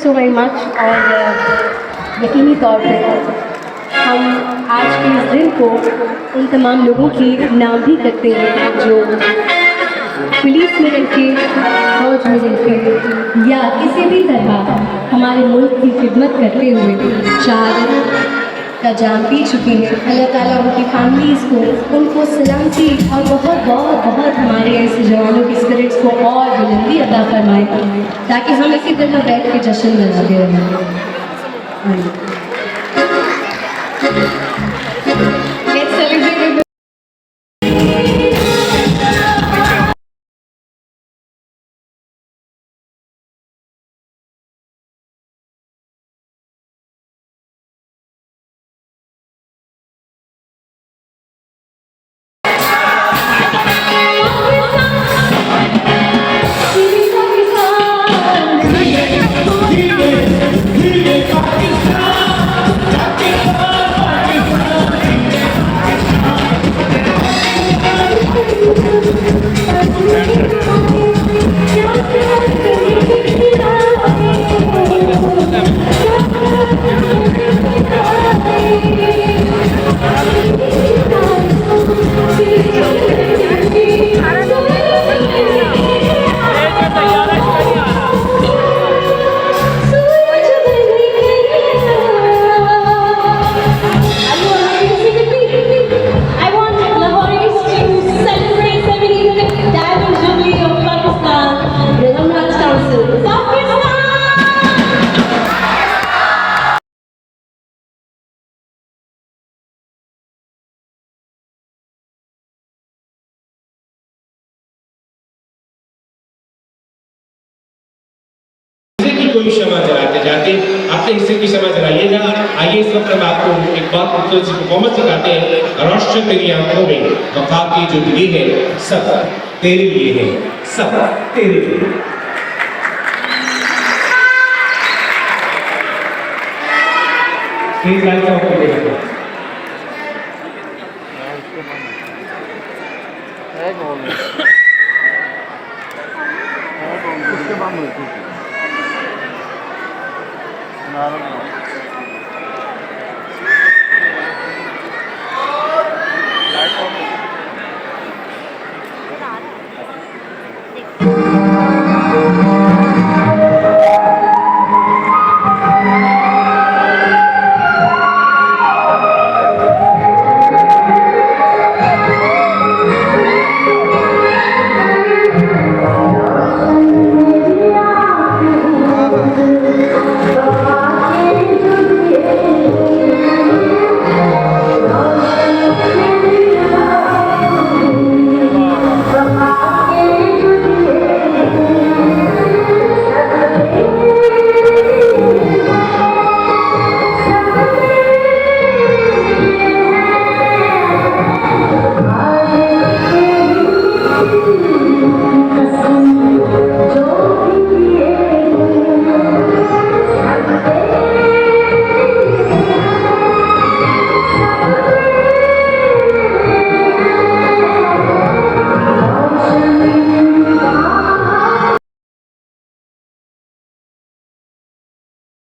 So very much. और यकीनी तौर पर हम आज के इस दिन को उन तमाम लोगों के नाम भी करते हैं जो पुलिस में रह के, फौज में रह के या किसी भी तरह हमारे मुल्क की खिदमत करते हुए चार का जान पी चुकी हैं। अल्लाह ताला उनकी फैमिलीज़ को, उनको सलामती और बहुत बहुत बहुत हमारे ऐसे जवानों की स्पिरिट्स को और बुलंदी अता फरमाए, ताकि हम इसी तरह बैठ के जश्न मनाते रहें। Let's celebrate. कोई क्षमा जलाते जाते अपने हिस्से की क्षमा जलाइएगा। आइए इस वक्त हम आपको एक बात खूबसूरत सी परफॉर्मेंस दिखाते हैं। रोशन तेरी आंखों में वफा की जो दिली है, सब तेरे लिए है, सब तेरे लिए। प्लीज लाइट्स ऑफ कीजिएगा। उसके बाद